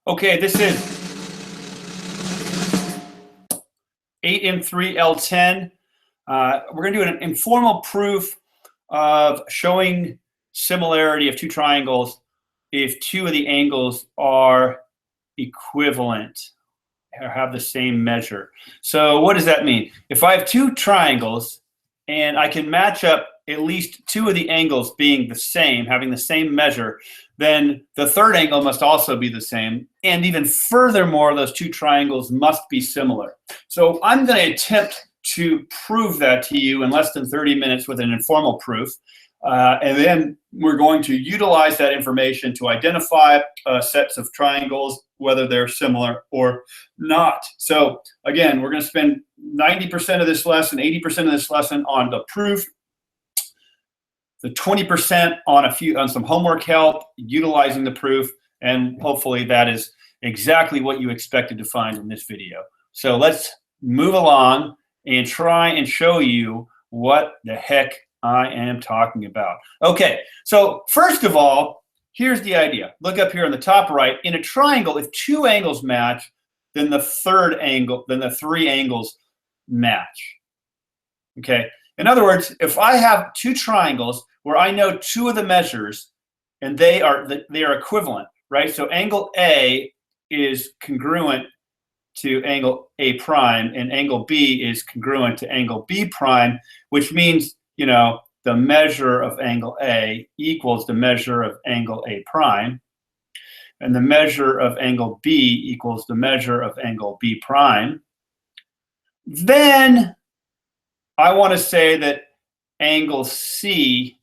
Okay, this is 8M3 L10. We're going to do an informal proof of showing similarity of two triangles if two of the angles are equivalent or have the same measure. So what does that mean? If I have two triangles and I can match up at least two of the angles being the same, having the same measure, then the third angle must also be the same. And even furthermore, those two triangles must be similar. So I'm going to attempt to prove that to you in less than 30 minutes with an informal proof. And then we're going to utilize that information to identify sets of triangles, whether they're similar or not. So again, we're going to spend 90% of this lesson, 80% of this lesson on the proof, the 20% on some homework help, utilizing the proof, and hopefully that is exactly what you expected to find in this video. So let's move along and try and show you what the heck I am talking about. Okay, so first of all, here's the idea. Look up here on the top right. In a triangle, if two angles match, then the three angles match. Okay. In other words, if I have two triangles where I know two of the measures and they are equivalent, right? So angle A is congruent to angle A prime and angle B is congruent to angle B prime, which means, you know, the measure of angle A equals the measure of angle A prime, and the measure of angle B equals the measure of angle B prime. Then I want to say that angle C,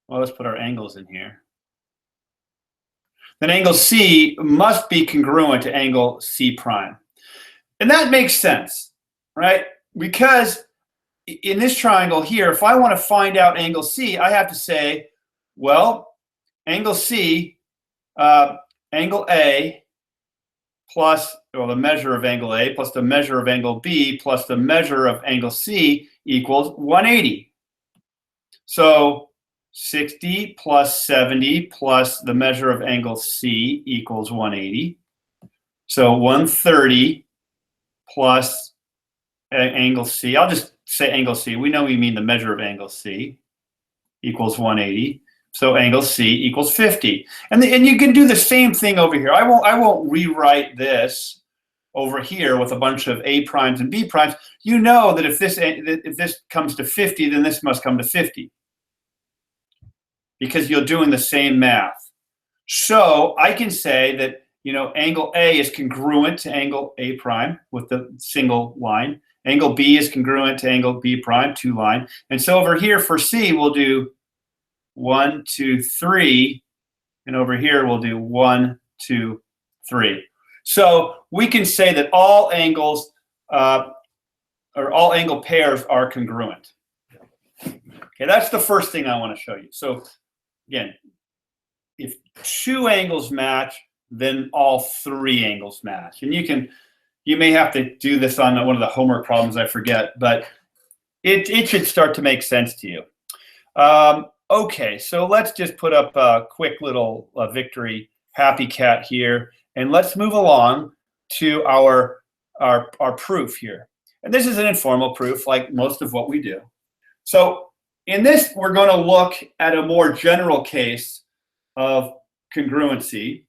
well, let's put our angles in here. Then angle C must be congruent to angle C prime. And that makes sense, right? Because in this triangle here, if I want to find out angle C, I have to say, well, angle C, angle A plus, well, the measure of angle A plus the measure of angle B plus the measure of angle C equals 180. So 60 plus 70 plus the measure of angle C equals 180. So 130 plus angle C. I'll just say angle C. We know we mean the measure of angle C equals 180. So angle C equals 50. And you can do the same thing over here. I won't rewrite this over here with a bunch of A primes and B primes. You know that if this comes to 50, then this must come to 50, because you're doing the same math. So I can say that, you know, angle A is congruent to angle A prime with the single line. Angle B is congruent to angle B prime, two line. And so over here for C, we'll do 1, 2, 3. And over here, we'll do 1, 2, 3. So we can say that all angles or all angle pairs are congruent. Okay, that's the first thing I want to show you. So again, if two angles match, then all three angles match. And you may have to do this on one of the homework problems, I forget, but it should start to make sense to you. Okay, so let's just put up a quick little victory happy cat here, and let's move along to our proof here. And this is an informal proof, like most of what we do. So in this, we're going to look at a more general case of congruency,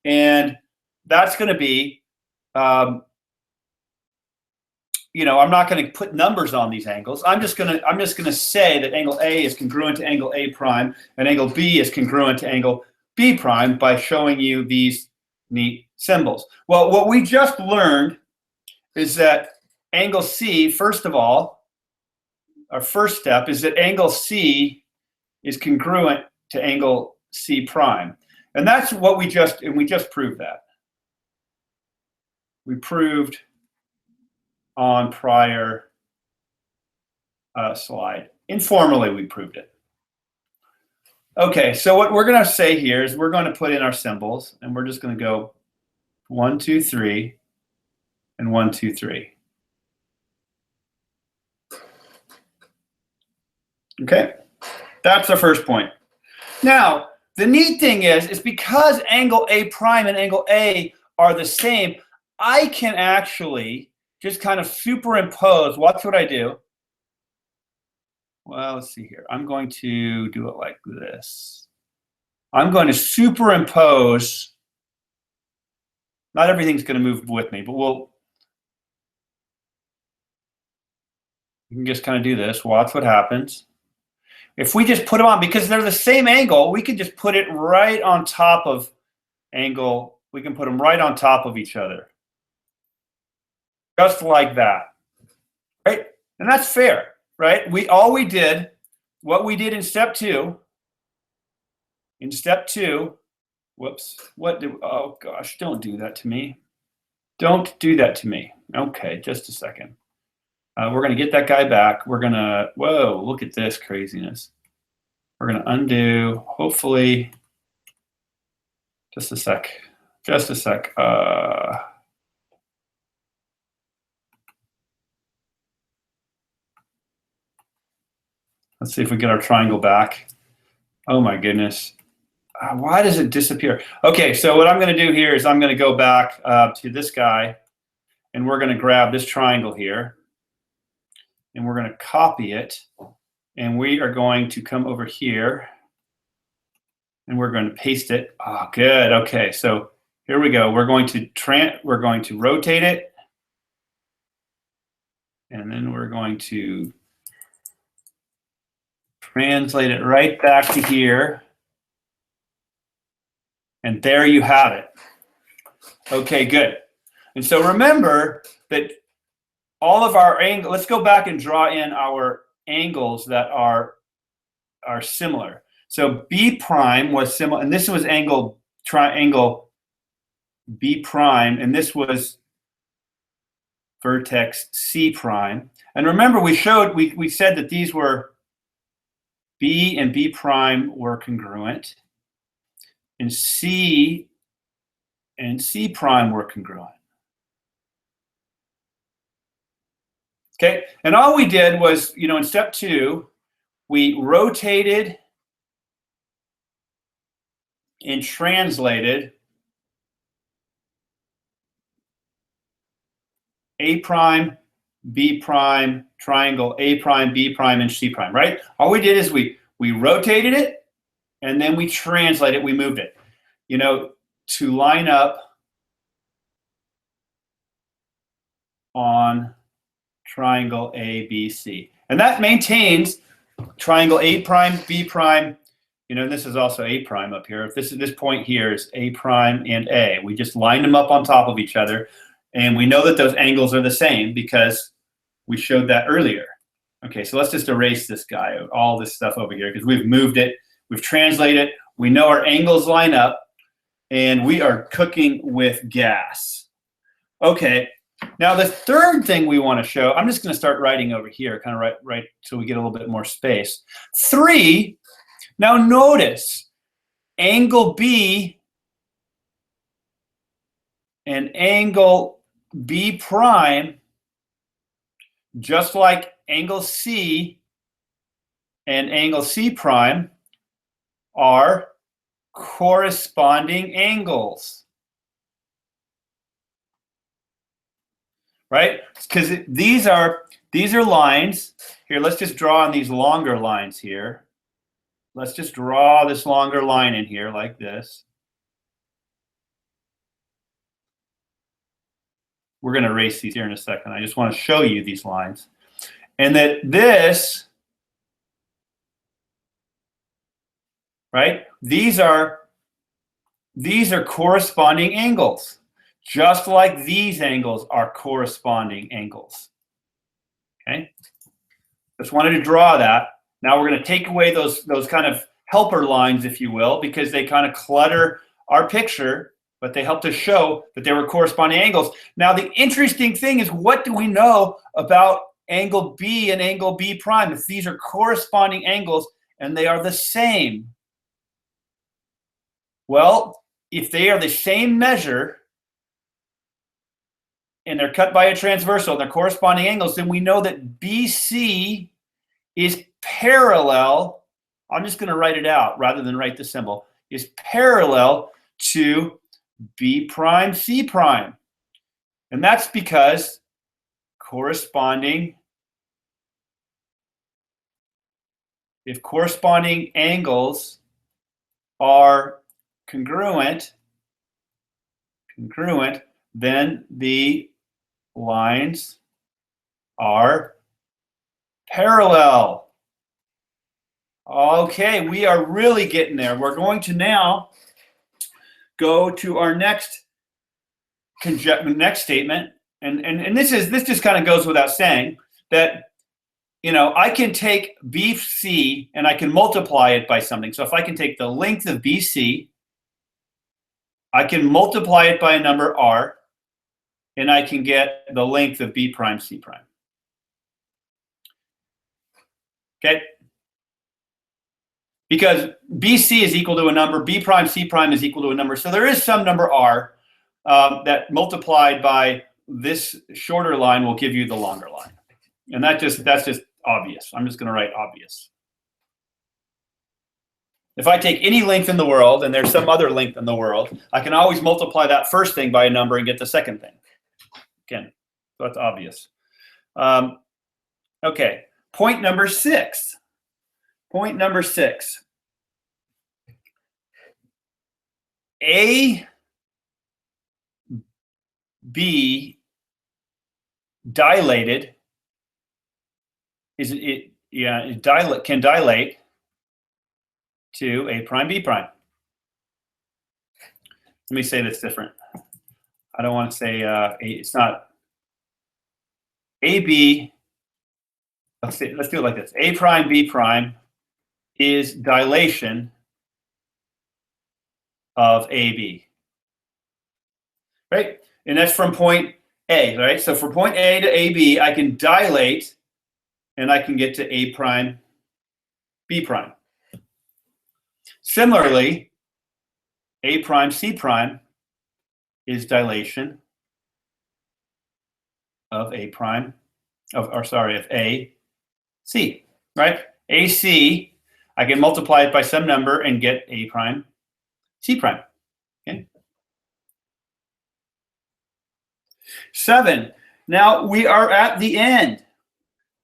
and that's going to be, you know, I'm not going to put numbers on these angles. I'm just going to say that angle A is congruent to angle A prime and angle B is congruent to angle B prime by showing you these neat symbols. Well, what we just learned is that angle C, first of all, our first step is that angle C is congruent to angle C prime. And that's what we just proved that. We proved on prior slide. Informally, we proved it. Okay, so what we're going to say here is we're going to put in our symbols, and we're just going to go 1, 2, 3, and 1, 2, 3. Okay, that's the first point. Now, the neat thing is because angle A prime and angle A are the same, I can actually just kind of superimpose. Watch what I do. Well, let's see here. I'm going to do it like this. I'm going to superimpose. Not everything's going to move with me, but you can just kind of do this. Watch what happens. If we just put them on, because they're the same angle, we can just put it right on top of angle. We can put them right on top of each other. Just like that, right? And that's fair, right? What we did in step two, whoops, oh gosh, don't do that to me. Don't do that to me. Okay, just a second. We're going to get that guy back. We're going to, whoa, look at this craziness. We're going to undo, hopefully, just a sec. Let's see if we get our triangle back. Oh my goodness. Why does it disappear? Okay, so what I'm going to do here is I'm going to go back to this guy, and we're going to grab this triangle here, and we're going to copy it, and we are going to come over here, and we're going to paste it. Oh, good. Okay, so here we go. We're going to rotate it, and then we're going to translate it right back to here. And there you have it. Okay, good. And so remember that all of our angles, let's go back and draw in our angles that are similar. So B prime was similar, and this was triangle B prime, and this was vertex C prime. And remember, we said that these were B and B prime were congruent, and C and C prime were congruent. Okay, and all we did was, in step two, we rotated and translated A prime, B prime, triangle A prime, B prime, and C prime, right? All we did is we rotated it, and then we translated it, we moved it, to line up on triangle ABC. And that maintains triangle A prime, B prime, this is also A prime up here. If this point here is A prime and A. We just lined them up on top of each other. And we know that those angles are the same because we showed that earlier. Okay, so let's just erase this guy, all this stuff over here, because we've moved it, we've translated it, we know our angles line up, and we are cooking with gas. Okay, now the third thing we want to show, I'm just going to start writing over here, kind of right so we get a little bit more space. 3, now notice, angle B and angle B prime, just like angle C and angle C prime, are corresponding angles, right? Because these are lines. Here, let's just draw on these longer lines here. Let's just draw this longer line in here like this. We're going to erase these here in a second. I just want to show you these lines. And that this, right? These are corresponding angles, just like these angles are corresponding angles. Okay? Just wanted to draw that. Now we're going to take away those kind of helper lines, if you will, because they kind of clutter our picture, but they help to show that they were corresponding angles. Now, the interesting thing is, what do we know about angle B and angle B prime? If these are corresponding angles and they are the same. Well, if they are the same measure and they're cut by a transversal and they're corresponding angles, then we know that BC is parallel. I'm just going to write it out rather than write the symbol. Is parallel to B prime C prime. And that's because if corresponding angles are congruent, then the lines are parallel. Okay, we are really getting there. We're going to now go to our next statement, and this just kind of goes without saying that, you know, I can take BC and I can multiply it by something. So if I can take the length of BC, I can multiply it by a number R, and I can get the length of B prime C prime. Okay? Because BC is equal to a number, B prime C prime is equal to a number. So there is some number R that multiplied by this shorter line will give you the longer line. And that's just obvious. I'm just going to write obvious. If I take any length in the world and there's some other length in the world, I can always multiply that first thing by a number and get the second thing. Again, so that's obvious. Okay, point number 6. Point number 6. A, B dilated can dilate to A prime B prime. Let me say this different. I don't want to say it's not AB. Let's do it like this. A prime B prime is dilation of AB. Right? And that's from point A, right? So from point A to AB, I can dilate and I can get to A prime B prime. Similarly, A prime C prime is dilation of A prime, of A C, right? AC, I can multiply it by some number and get A prime C prime. Okay. 7. Now we are at the end.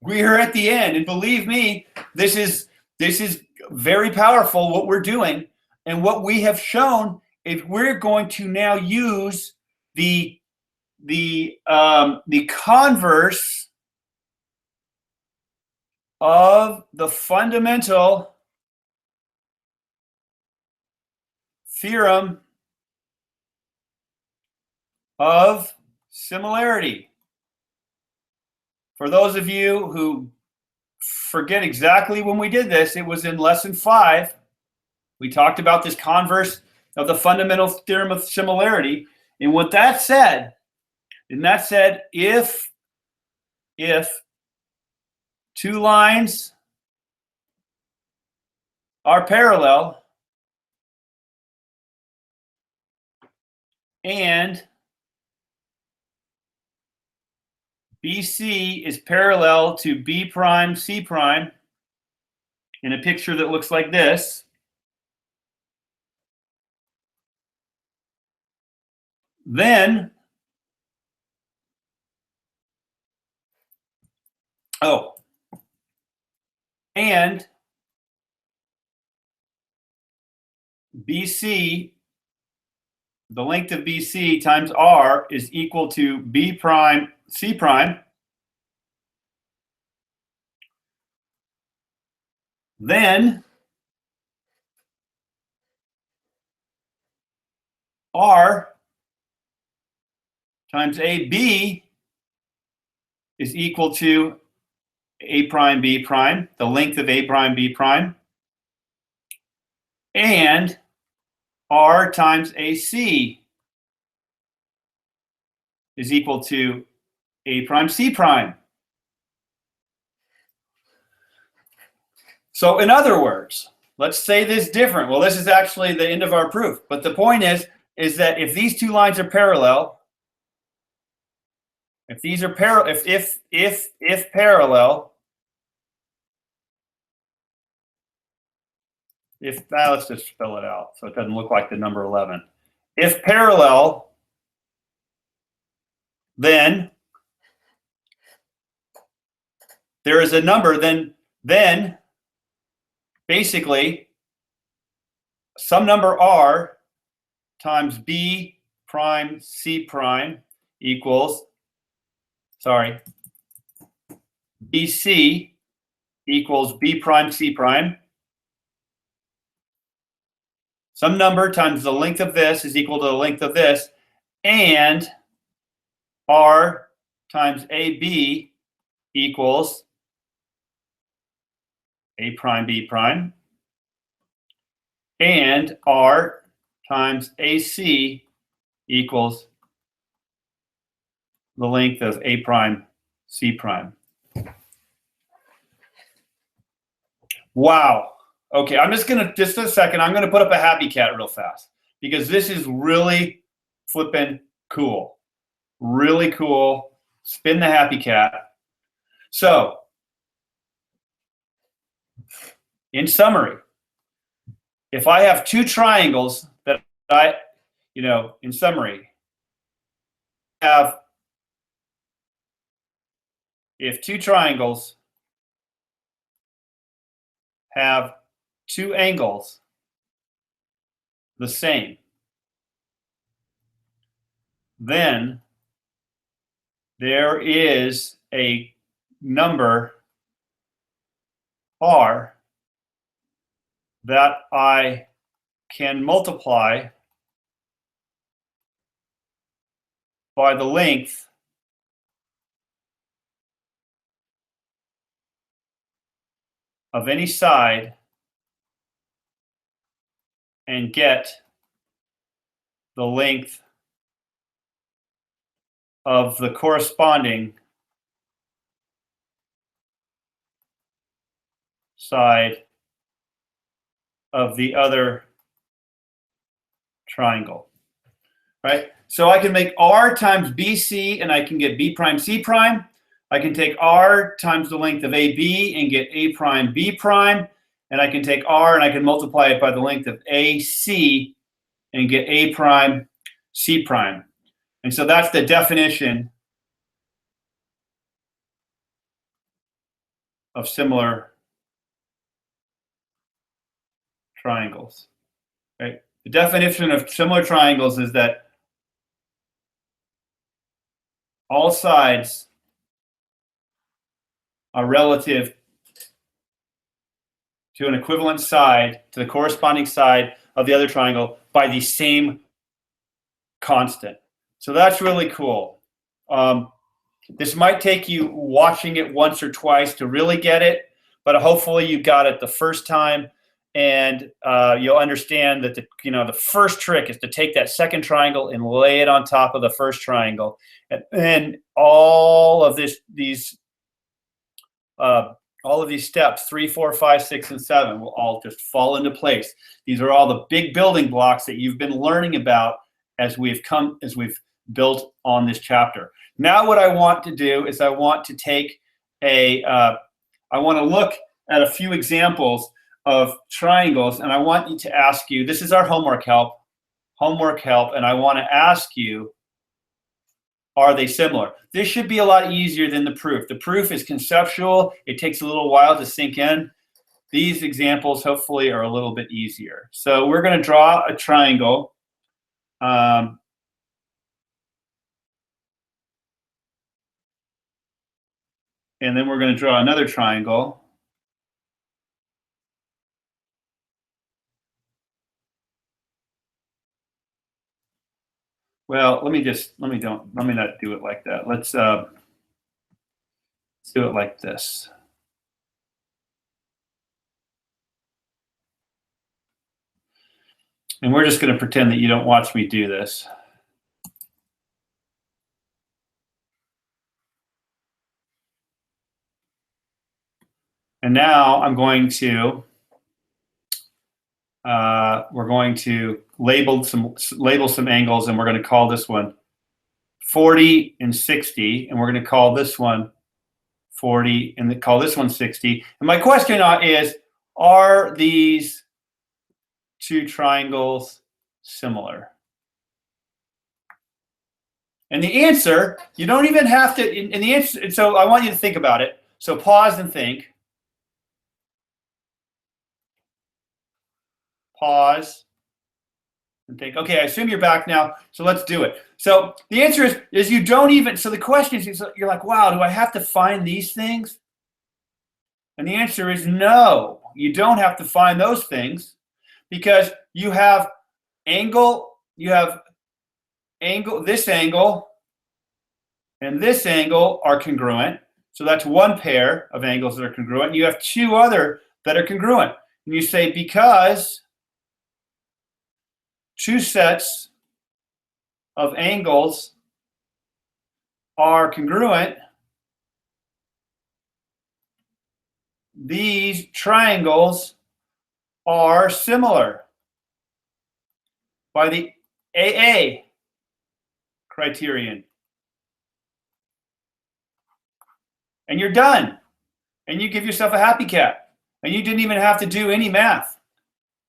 We are at the end, and believe me, this is very powerful what we're doing, and what we have shown. If we're going to now use the converse of the fundamental theorem of similarity. For those of you who forget exactly when we did this, it was in lesson 5. We talked about this converse of the fundamental theorem of similarity. And what that said, if two lines are parallel and BC is parallel to B prime C prime in a picture that looks like this, then and BC, the length of BC times R is equal to B prime C prime, then R times AB is equal to A prime B prime, the length of A prime B prime, and R times AC is equal to A prime C prime. So in other words, let's say this different. Well, this is actually the end of our proof. But the point is that if these two lines are parallel, if these are parallel, if parallel, let's just spell it out so it doesn't look like the number 11. If parallel, then there is a number, then basically some number r times b prime c prime equals, sorry, bc equals b prime c prime. Some number times the length of this is equal to the length of this, and r times ab equals a prime b prime, and r times ac equals the length of a prime c prime. Wow. Okay, I'm just gonna, just a second, I'm gonna put up a happy cat real fast because this is really flippin' cool. Really cool. Spin the happy cat. So, in summary, if I have two triangles that in summary, if two triangles have two angles the same, then there is a number r that I can multiply by the length of any side and get the length of the corresponding side of the other triangle, right? So I can make r times bc and I can get b prime c prime. I can take r times the length of ab and get a prime b prime. And I can take r and I can multiply it by the length of ac and get a prime c prime. And so that's the definition of similar triangles, right? The definition of similar triangles is that all sides are relative to an equivalent side, to the corresponding side of the other triangle by the same constant. So that's really cool. This might take you watching it once or twice to really get it, but hopefully you got it the first time, and you'll understand that the first trick is to take that second triangle and lay it on top of the first triangle, and then all of these steps, 3, 4, 5, 6, and 7 will all just fall into place. These are all the big building blocks that you've been learning about as we've built on this chapter. Now what I want to do is I want to take I want to look at a few examples of triangles, and I want you to ask you, this is our homework help, and I want to ask you, are they similar? This should be a lot easier than the proof. The proof is conceptual. It takes a little while to sink in. These examples hopefully are a little bit easier. So we're going to draw a triangle. And then we're going to draw another triangle. Well, let me not do it like that. Let's do it like this. And we're just going to pretend that you don't watch me do this. And now I'm going to we're going to label some angles, and we're going to call this one 40 and 60, and we're going to call this one 40 and call this one 60. And my question is, are these two triangles similar? And the answer, you don't even have to, and the answer, so I want you to think about it. So pause and think. Pause and think. Okay, I assume you're back now, so let's do it. So the answer is you don't even, so the question is, you're like, wow, do I have to find these things? And the answer is no, you don't have to find those things, because you have angle, this angle and this angle are congruent. So that's one pair of angles that are congruent. You have two other that are congruent. And you say, because two sets of angles are congruent, these triangles are similar by the AA criterion. And you're done. And you give yourself a happy cat. And you didn't even have to do any math.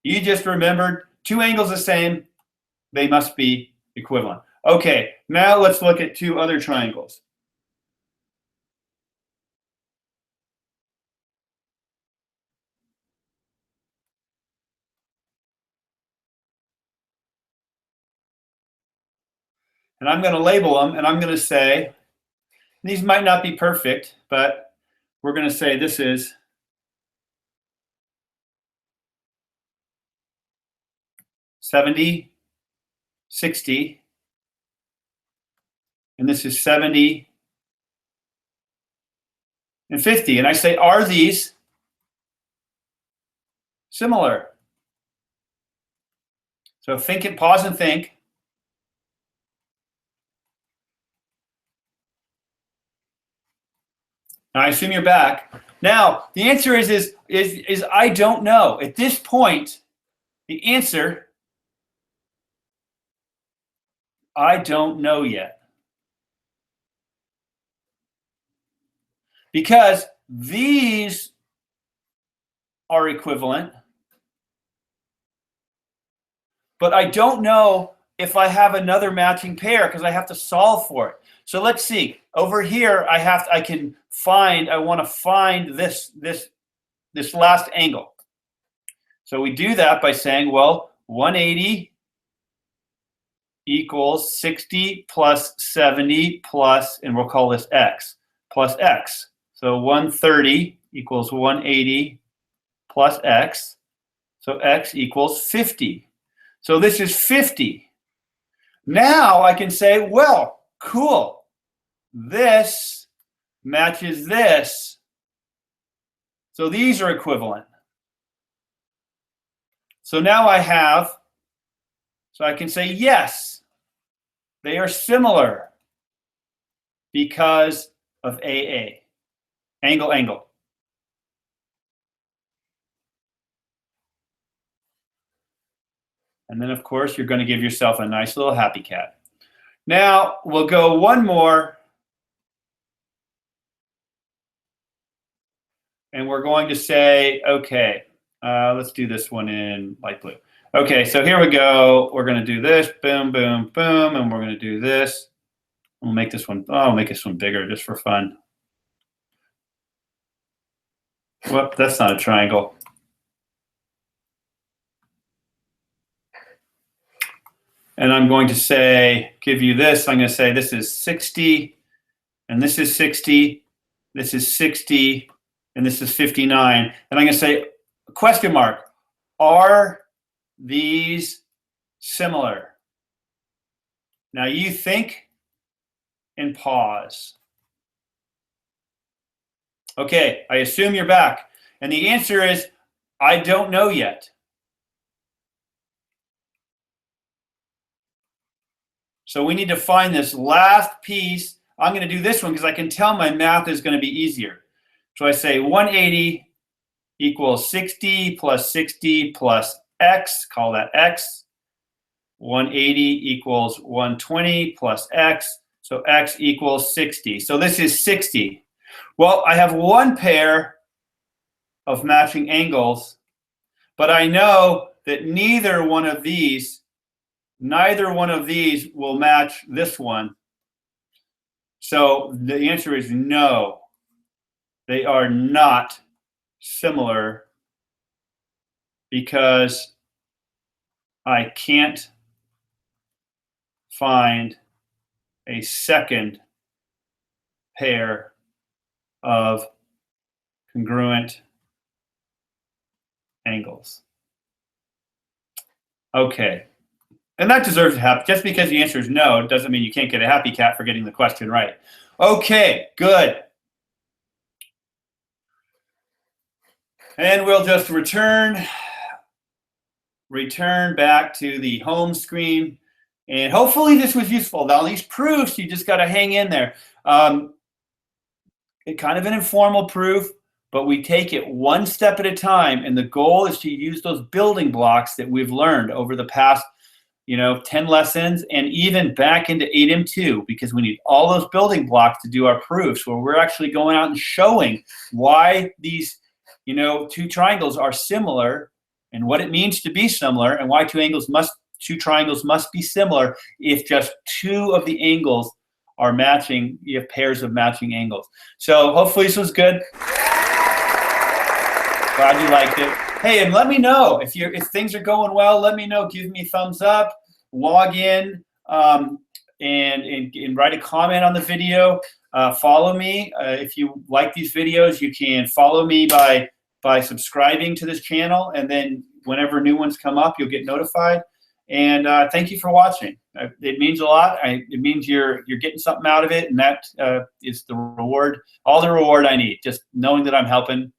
You just remembered two angles the same, they must be equivalent. Okay, now let's look at two other triangles. And I'm going to label them, and I'm going to say, these might not be perfect, but we're going to say this is $70, $60, and this is $70 and $50. And I say, are these similar? So think it, pause and think. I assume you're back. Now, the answer is I don't know. At this point, the answer, I don't know yet. Because these are equivalent, but I don't know if I have another matching pair because I have to solve for it. So let's see. Over here, I want to find this last angle. So we do that by saying, well, 180 equals 60 plus 70 plus, and we'll call this x, plus x. So 130 equals 180 plus x. So x equals 50. So this is 50. Now I can say, well, cool. This matches this. So these are equivalent. So now I can say, yes, they are similar because of AA. Angle, angle. And then, of course, you're going to give yourself a nice little happy cat. Now, we'll go one more. And we're going to say, okay, let's do this one in light blue. Okay, so here we go. We're going to do this, boom, boom, boom, and we're going to do this. We'll make this one, I'll make this one bigger just for fun. Whoop, that's not a triangle. And I'm going to say, give you this. I'm going to say this is 60, and this is 60, this is 60, and this is 59. And I'm going to say, question mark, are these similar? Now you think and pause. Okay, I assume you're back. And the answer is, I don't know yet. So we need to find this last piece. I'm going to do this one because I can tell my math is going to be easier. So I say 180 equals 60 plus x, call that x. 180 equals 120 plus x, so x equals 60. So this is 60. Well, I have one pair of matching angles, but I know that neither one of these will match this one. So the answer is no. They are not similar because I can't find a second pair of congruent angles. Okay. And that deserves a happy. Just because the answer is no doesn't mean you can't get a happy cat for getting the question right. Okay, good. And we'll just return back to the home screen. And hopefully this was useful. Now these proofs, you just got to hang in there. It's kind of an informal proof, but we take it one step at a time. And the goal is to use those building blocks that we've learned over the past 10 lessons and even back into 8M2, because we need all those building blocks to do our proofs where we're actually going out and showing why these two triangles are similar and what it means to be similar and why two triangles must be similar if just two of the angles are matching, you have pairs of matching angles. So hopefully this was good. Glad you liked it. Hey, and let me know if things are going well. Let me know. Give me a thumbs up. Log in and write a comment on the video. Follow me if you like these videos. You can follow me by subscribing to this channel, and then whenever new ones come up, you'll get notified. And thank you for watching. It means a lot. It means you're getting something out of it, and that is the reward. All the reward I need. Just knowing that I'm helping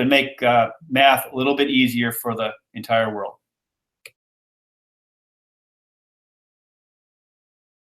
make math a little bit easier for the entire world.